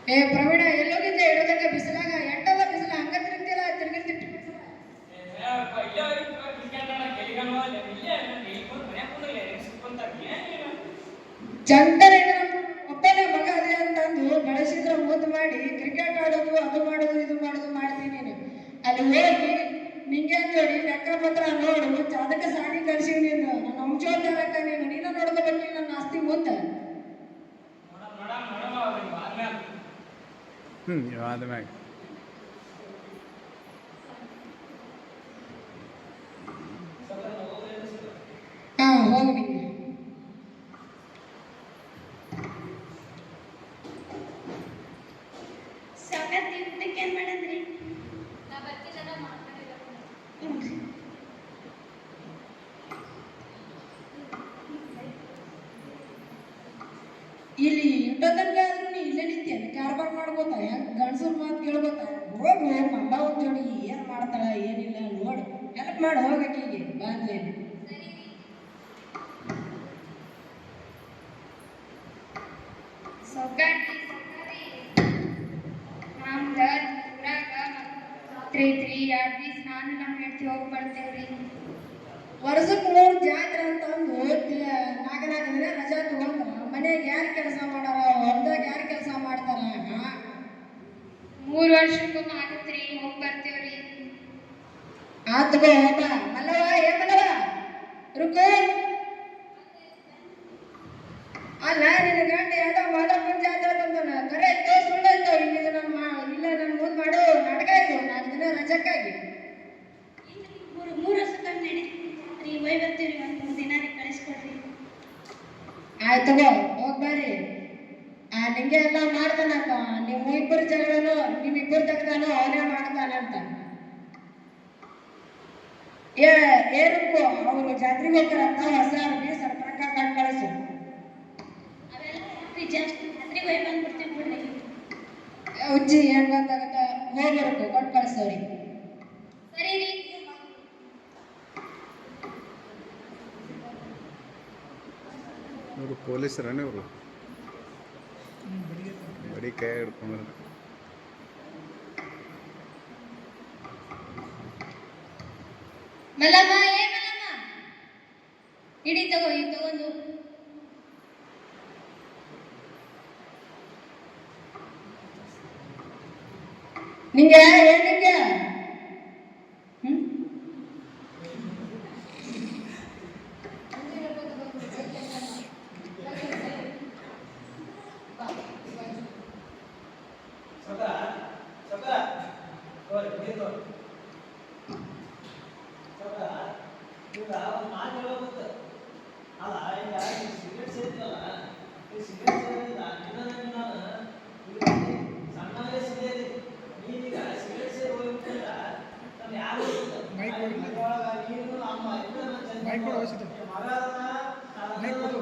ಏ ಪ್ರವೀಣ ಎಲ್ಲೋಗಿದ್ದೆ ಇಡೋದಕ್ಕ ಬಿಸಿಲಾಗ ಎಂಟಲ್ಲ ಬಿಸಿಲ ಹಂಗ ತಿರುಗ್ತಿಲ್ಲ ತಿರುಗಿರ್ತಿಟ್ಟು ಚಂದನ ಒಬ್ಬನೇ ಮಗ ಅದೇ ಅಂತಂದು ಬೆಳೆಸಿದ್ರ ಮುದ್ದು ಮಾಡಿ ಕ್ರಿಕೆಟ್ ಆಡೋದು ಅದು ಮಾಡೋದು ಇದು ಮಾಡೋದು ಮಾಡ್ತೀನಿ ನೀನು ಅಲ್ಲಿ ಹೋಗಿ ನಿಂಗೆ ಜೋಡಿ ಲೆಕ್ಕ ಪತ್ರ ನೋಡು ಅದಕ್ಕೆ ಸಾಡಿ ಕಳ್ಸಿವ್ ನೀನು ನನ್ನ ಅಂಶೋದ್ಧಾರಕ್ಕ ನೀನು ನೋಡ್ಕೋಬೇಕು ನನ್ನ ಆಸ್ತಿ ಮುಂದೆ ಆದ್ಮ್ಯಾಗ ಹೋಗಿ ಇಲ್ಲಿ ಇಟ್ಟೋದಂಗ ಆದ್ರೂ ನೀ ಇಲ್ಲೇ ನಿಂತೇನೆ ಕಾರ್ಬಾರ್ ಮಾಡ್ಬೋತಾ ಗಂಡಸೂರ್ ಮಾತು ಕೇಳ್ಬೋತಾ ಹೋಗು ಮಲ್ಲ ಒಂದ್ ಜೋಡಿ ಏನ್ ಮಾಡ್ತಾಳ ಏನಿಲ್ಲ ನೋಡು ಹೆಲ್ಪ್ ಮಾಡಿ ಹೋಗಕ್ಕೀಗೆ ಬಾಂಧೇನೆ ವರ್ಷಕ್ಕೆ 3 ಜಾತ್ರೆ ಅಂತಂದು ನಾಲ್ಕು ದಿನ ರಜಾ ತಗೊಂಡ್ರ ಮನೆಯಾಗ ಯಾರು ಕೆಲಸ ಮಾಡಾರ ಹೊಲ್ದಾಗ ಯಾರು ಕೆಲಸ ಮಾಡ್ತಾರ 3 ವರ್ಷಕ್ಕೊಮ್ಮೆ ಆಗತ್ರಿ ಹೋಗಿ ಬರ್ತೇವ್ರಿ ಆತ್ಗೋ ಹೋಗ ಮಲ್ಲವ ಏ ಮಲ್ಲವ ರುಕು ಅಲ್ಲ ನಿನ್ನ ಗಂಡ ಯಾವ್ದೋ ಮಾದಪ್ಪನ ಜಾತ್ರೆ ತಂದನ ಕರೆ ಐತೋ ಸುಳ್ಳು ಐತೋ ಇಲ್ಲ ನನ್ನ ಮುಂದೆ ಮಾಡೋ ನಾಟಕ ಆಯ್ತು 4 ದಿನ ರಜಕ್ಕಾಗಿ 3 ವರ್ಷಕ್ಕೊಮ್ಮೆ ನಡೀತೀರಿ ಹೋಗಿ ಬರ್ತೀವ್ರಿ ಒಂದು ದಿನ ಕಳಿಸ್ಕೊಡ್ರಿ ಆಯ್ತಗೋ ಹೋಗ್ಬಾರಿ ನಿಂಗೆ ಎಲ್ಲ ಮಾಡ್ತಾನಂತ ನಿಮ್ಮಿಬ್ಬರು ಜಗಳನು ನಿಮ್ಮಿಬ್ಬರು ತಗ್ದಾನು ಅವನೇ ಮಾಡ್ತಾನಂತ ಏನಕ್ಕೂ ಅವರು ಜಾತ್ರೆಗೆ ಹೋಗ್ತಾರಂತ ಹೊಸ ಅರ್ಬಿ ಸರ್ಪಂಕ ಕಟ್ ಕಳಿಸು ಜಾತ್ರೆಗೆ ಹೋಗಿ ಬಂದ್ಬಿಡ್ತೀವಿ ಬಿಡ್ರಿ ಉಜ್ಜಿ ಏನ್ ಗೊತ್ತಾಗತ್ತ ಹೋಗ್ಬರ್ಬೇಕು ಕೊಟ್ಟು ಕಳಿಸೋರಿ ಸರಿ ರೀ ಇವರು ಪೊಲೀಸರನೇ ಇವರು ಬರೀ ಕೈ ಹಿಡ್ಕೊಂಡ್ರೆ ಮಲ್ಲಮ್ಮ ಏ ಮಲ್ಲಮ್ಮ ಇಡಿ ತಗೋ ಈ ತಗೊಂಡು ನಿಂಗೆ ಏನಕ್ಕೆ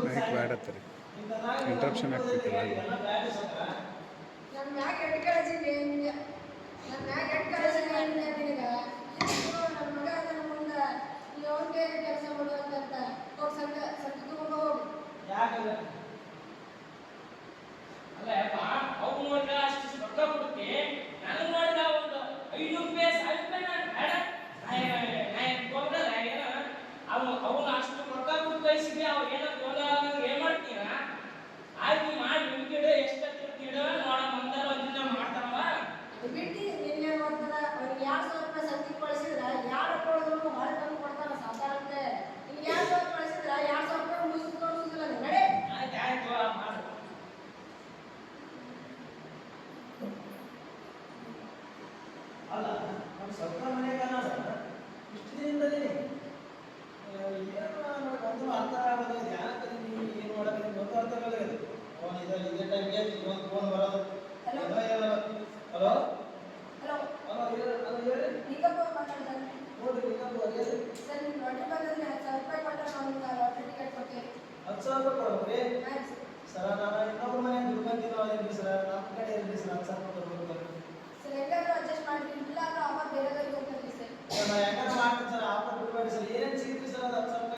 ನೈಟ್ ಬೇಡತ್ತಾರೆ ಇಂಟ್ರಪ್ಷನ್ ಆಗ್ತಿತ್ತಲ್ಲ ನನ್ನ ಮ್ಯಾಗ ಎಟ್ಟು ಕಳಿಸಿದ್ದೆ ನನ್ನ ಮ್ಯಾಗ ಎಟ್ಟು ಕಳಿಸಿದ್ದೆ ನಿನಗ ನನ್ನ ಮಗ ನನ್ನ ಮುಂದೆ ನೀವು ಅವ್ರಿಗೆ ಕೆಲಸ ಮಾಡುವಂತ ಹೋಗಿ ಸಂತ ತಗೊಂಡು ಹೋಗಿ ಯಾಕಲ್ಲ ಅಲ್ಲ ಅವ್ರು ನೋಡಿದ ಅಷ್ಟು ರೊಕ್ಕ ಕೊಡುತ್ತೆ ನನಗೆ ನೋಡಿದ ಒಂದು 500 ರೂಪಾಯಿ 1000 ರೂಪಾಯಿ ನಾನು ಬೇಡ ಹೋಗಲ್ಲ ಏನೋ ಅವನು ಅಷ್ಟು ರೊಕ್ಕ ಕೊಟ್ಟು ಕಳಿಸಿದ್ದೆ ಅವ್ರು ಏನೋ ಏನ್ ಮಾಡ್ತೀನ ಆಯ್ತು ಮಾಡಿ ನಿಮ್ಗಿಡ ಎಷ್ಟು ತಿರ್ಗಿಡ ನೋಡ ಮಂದಾರ ಒಂದಿನ ಮಾಡ್ತಾರವ ಬಿಟ್ಟು ನಿನ್ನೆ ಮಾಡ್ತಾರ ಅವ್ರಿಗೆ 2000 ರೂಪಾಯಿ ಸಂತಿ ಕಳಿಸಿದ್ರ ಯಾರು ಕೊಡೋದು ಹೊರ ತಂದು ಕೊಡ್ತಾರ ಸಾಧಾರಣತೆ ನಿಮ್ಗೆ 2000 ರೂಪಾಯಿ ಕಳಿಸಿದ್ರ 2000 ರೂಪಾಯಿ ಮುಗಿಸ್ಕೊಂಡು ತೋರಿಸಿಲ್ಲ ನಡೆ ಆಯ್ತು ಮಾಡು ಅಲ್ಲ ನಮ್ಮ ಸರ್ಕಾರ ಮನೆಗೆ ನಾನು ಇಷ್ಟು ದಿನದಲ್ಲಿ ಏನು ಒಂದು ಅರ್ಥ ಆಗೋದು ಯಾಕೆ ಏನು ಮಾಡೋದು ಒಂದು ಅರ್ಥ ಆಗೋದು ಫೋನ್ ಇದೇ ಟೈಮ್ಗೆ ಒಂದು ಫೋನ್ ಬರೋದು ಹಲೋ ಹಲೋ ಹಲೋ ಹಲೋ ಹೇಳಿ ನಿಂಗಪ್ಪ ಮಾತಾಡ್ತಾರೆ ನೋಡ್ರಿ ಹೇಳಿ ಸರ್ ನಿಮ್ಮ ಲಾಟ್ರಿ ಬಂದ್ರೆ 10,000 ರೂಪಾಯಿ ಕೊಟ್ಟರೆ ನಾವು ಲಾಟ್ರಿ ಟಿಕೆಟ್ ಕೊಡ್ತೀವಿ 10,000 ರೂಪಾಯಿ ಕೊಡ್ಬೇಕ್ರಿ ಆಯ್ತು ಸರ್ ನಾನು ಇನ್ನೊಬ್ಬರ ಮನೆ ದುಡ್ಡು ಬಂದಿದ್ದು ಕೊಡ್ತೀನಿ ಸರ್, ನಮ್ಮ ಕಡೆ ಇರಲಿ ಸರ್, 10 ಸಾವಿರ ಕೊಡ್ಬೇಕು ಸರ್ ಹೆಂಗಾದ್ರೂ ಅಡ್ಜಸ್ಟ್ ಮಾಡ್ತೀನಿ, ಇಲ್ಲ ಅಂದ್ರೆ ಆಫರ್ ಬೇರೆದವ್ರಿಗೆ ಹೋಗ್ತೀನಿ ಸರ್. ಸರ್. ನಾನು ಹೆಂಗಾದ್ರೂ ಮಾಡ್ತೀನಿ ಸರ್, ಆಫರ್ ಬಿಡಬೇಡಿ ಸರ್. ಏನೇನು ಸಿಗುತ್ತೆ ಸರ್ ಅದು 10 ಸಾವಿರ